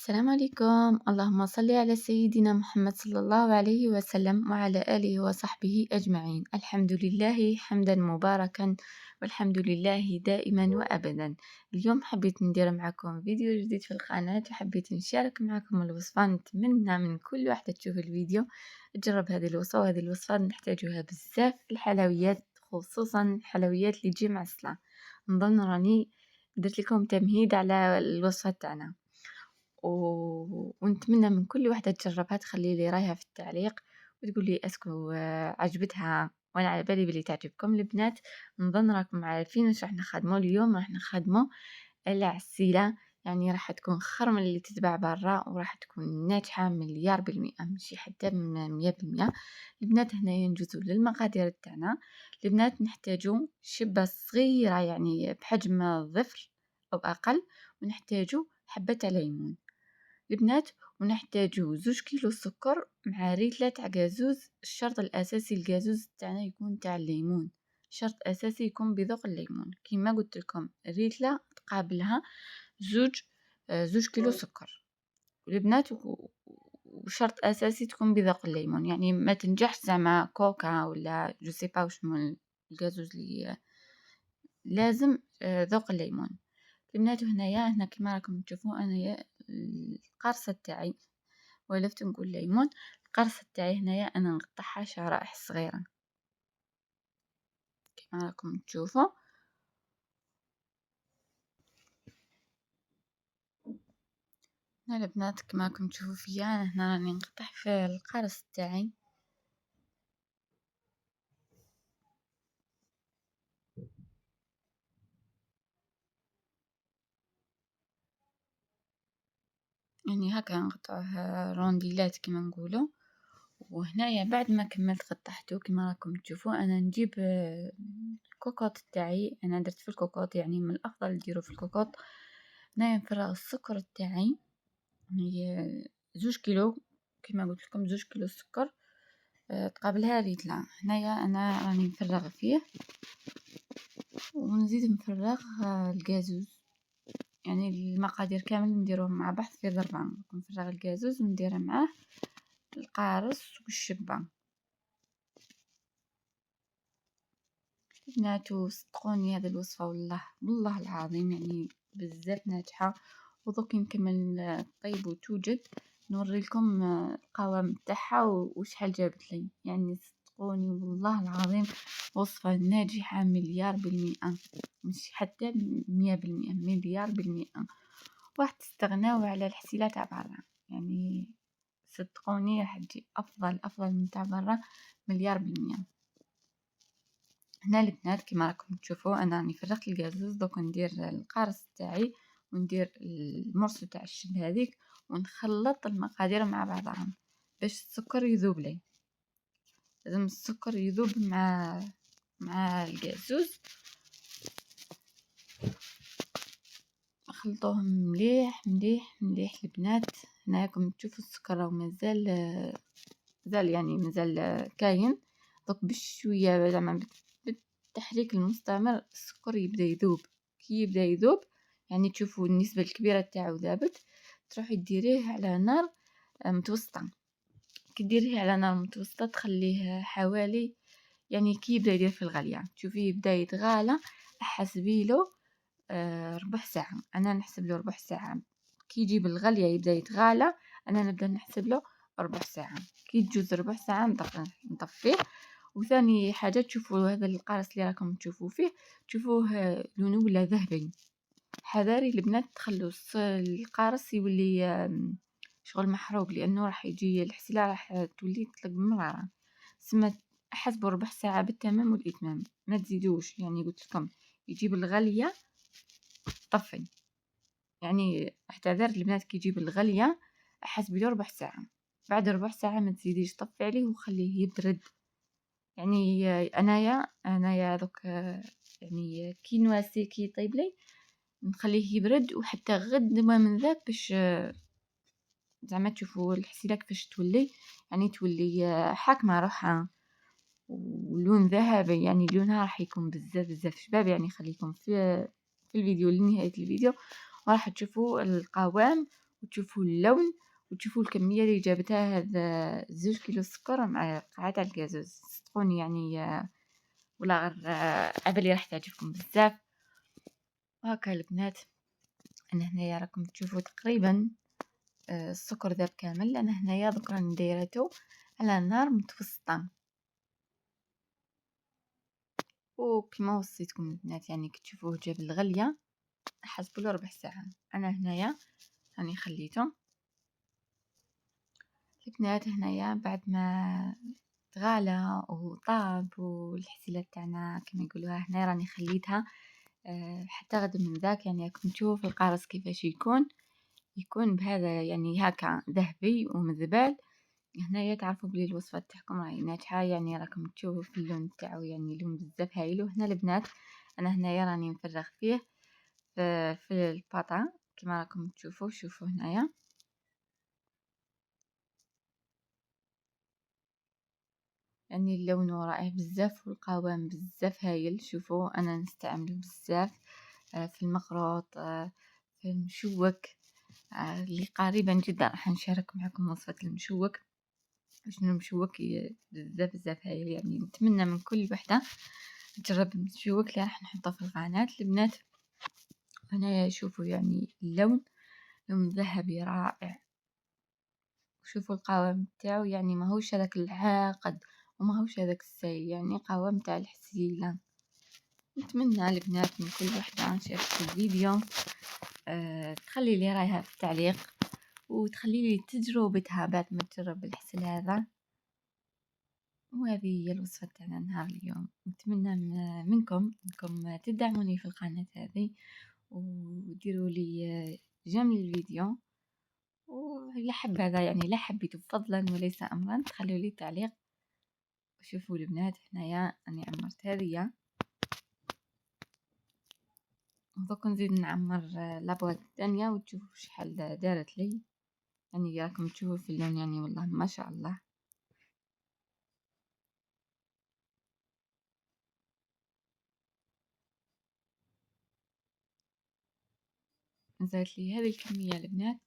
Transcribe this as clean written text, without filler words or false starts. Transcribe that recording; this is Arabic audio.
السلام عليكم. اللهم صل على سيدنا محمد صلى الله عليه وسلم وعلى آله وصحبه أجمعين. الحمد لله حمدا مباركا والحمد لله دائما وأبدا. اليوم حبيت ندير معكم فيديو جديد في القناة وحبيت نشارك معكم الوصفة. نتمنى من كل واحدة تشوف الفيديو تجرب هذه الوصفة، وهذه الوصفة نحتاجها بزاف في الحلويات، خصوصا الحلويات اللي تجي مع الصلاة. نظن راني درت لكم تمهيد على الوصفة تاعنا ونتمنى من كل واحدة تجربها تخلي لي رايها في التعليق وتقول لي اسكو عجبتها، وانا على بالي بلي تعجبكم البنات. نظن راكم عارفين واش راح نخدمو اليوم. راح نخدمو العسيلة، يعني راح تكون خير من اللي تتباع برا وراح تكون ناجحة مليار بالمئة، ماشي حتى من 100%. البنات هنايا نجوزو للمقادير تاعنا. البنات نحتاجو شبة صغيرة يعني بحجم الظفر او اقل، ونحتاجو حبة ليمون البنات، ونحتاجو 2 كيلو سكر مع ريتلة تاع قازوز. الشرط الاساسي القازوز تاعنا يكون تاع الليمون، شرط اساسي يكون بذوق الليمون. كيما قلت لكم الريتلة تقابلها 2 كيلو سكر البنات، وشرط اساسي تكون بذوق الليمون، يعني ما تنجحش زعما كوكا ولا جو سي با وشنو القازوز اللي لازم ذوق الليمون البنات. هنا كما راكم تشوفوا انايا القرصه تاعي، ولفت نقول ليمون. القرصه تاعي هنايا انا نقطعها شرائح صغيره كما راكم تشوفوا. هنا البنات كما راكم تشوفوا فيا هنا راني نقطع في القرص تاعي. يعني هكا نقطعوه رونديلات كما نقولوا. وهنايا بعد ما كملت قطعته كما راكم تشوفوا انا نجيب الكوكوط تاعي. انا درت في الكوكوط، يعني من الافضل ديروا في الكوكوط. هنايا نفرغ السكر تاعي، هي 2 كيلو كما قلت لكم 2 كيلو سكر تقابلها ريتلة. هنايا انا راني نفرغ فيه ونزيد نفرغ القازوز، يعني المقادير كامل نديروهم مع بعض في ضربة. نفرغ القازوز وندير معاه القارص والشبة. بناتو صدقوني هذه الوصفة والله العظيم يعني بزاف ناجحة. ودوك نكمل طيب وتوجد نوري لكم القوام تاعها وشحال جابت لي. يعني صدقوني والله العظيم وصفة ناجحة مليار بالمئة، مش حتى 100%، مليار بالمئة. راح تستغناو على الحسيلة تاع برا، يعني صدقوني راح تجي افضل من تاع برا مليار بالمئة. هنا البنات كما راكم تشوفوا انا راني فرغت القازوز. دوك ندير القارص تاعي وندير المرص تاع الشب هذيك ونخلط المقادير مع بعضها باش السكر يذوب لي. لازم السكر يذوب مع القازوز. خلطوهم مليح مليح مليح البنات. هنا راكم تشوفوا السكر راه مازال يعني مازال كاين. دوك بشويه زعما بالتحريك المستمر السكر يبدا يذوب. كي يبدا يذوب يعني تشوفوا النسبه الكبيره تاعو ذابت، تروحي ديريه على نار متوسطه. كي ديريه على نار متوسطه تخليه حوالي، يعني كي يبدا يدير في الغليه تشوفيه يبدا يتغالى، حسبيله ربع ساعه. انا نحسب له ربع ساعه. كي يجيب الغليه يبدا يتغالى انا نبدا نحسب له ربع ساعه. كي تجوز ربع ساعه نطفيه. وثاني حاجه تشوفوا هذا القارص اللي راكم تشوفوا فيه تشوفوه لونه ولا ذهبي. حذاري البنات تخلوا القارص يولي شغل محروق، لانه راح يجي الحسيله راح تولي تطلق مراره. سما حسبوا ربع ساعه بالتمام والاتمام، ما تزيدوش. يعني قلت لكم يجيب الغليه طفي، يعني احتذر البنات كي يجيب الغليه حسبي له ربع ساعه. بعد ربع ساعه ما تزيديش، طفي عليه وخليه يبرد. يعني انايا دوك يعني كي نواسي كي يطيب لي نخليه يبرد، وحتى غد ما من ذاك باش زعما تشوفوا الحسيله كيفاش تولي، يعني تولي حاكمه روحها ولون ذهبي. يعني لونها راح يكون بزاف شباب. يعني خليكم في الفيديو لنهايه الفيديو وراح تشوفوا القوام وتشوفوا اللون وتشوفوا الكمية اللي جابتها. هذا 2 كيلو سكر مع قاع تاع الكازوز، صدقوني يعني ولا غير عبالي راح تعجبكم بزاف. هاكا البنات، انا هنايا راكم تشوفوا تقريبا السكر ذاب كامل. انا هنايا دوك راني دايرته على نار متوسطه، وكما وصيتكم البنات يعني كتشوفوه جاب الغليه حسبوا له ربع ساعه. انا هنايا راني خليته البنات. هنايا بعد ما تغالى وطاب والحسيلات تاعنا كما يقولوها، هنا راني خليتها حتى غد من ذاك. يعني راكم تشوفوا القارص كيفاش يكون بهذا يعني هكا ذهبي ومذبل. هنايا تعرفوا بلي الوصفه تاعكم راهي ناجحه، يعني راكم تشوفوا في اللون تاعو يعني لون بزاف هايل. وهنا البنات انا هنايا راني نفرغ فيه في الباطا كما راكم تشوفوا. شوفوا هنايا يعني اللون رائع بزاف والقوام بزاف هايل. شوفوا انا نستعمل بزاف في المخروط، في المشوك اللي قريبا جدا راح نشارك معكم وصفة المشوك. شنو المشوك بزاف بزاف هايل، يعني نتمنى من كل وحدة تجرب المشوك اللي راح نحطه في القناة البنات. هنا شوفوا يعني اللون لون ذهبي رائع. شوفوا القوام تاعو يعني ماهوش هذاك العاقد وماهوش هذاك السايل، يعني قوام تاع الحسيلة. نتمنى البنات من كل وحدة شافت الفيديو تخلي لي رايها في التعليق وتخلي لي تجربتها بعد ما تجرب الحسل هذا. وهذه هي الوصفة تاعنا نهار اليوم. نتمنى منكم انكم تدعموني في القناة هذه وديروا لي جيم للفيديو، ولا حب هذا يعني لا حبيتوا فضلا وليس امرا تخلوا لي تعليق. شوفوا البنات هنايا اني عمرت هذه ودوك نزيد نعمر لابواط الثانيه وتشوفوا شحال دارت لي. يعني راكم تشوفوا في اللون يعني والله ما شاء الله. نزلت لي هذه الكميه البنات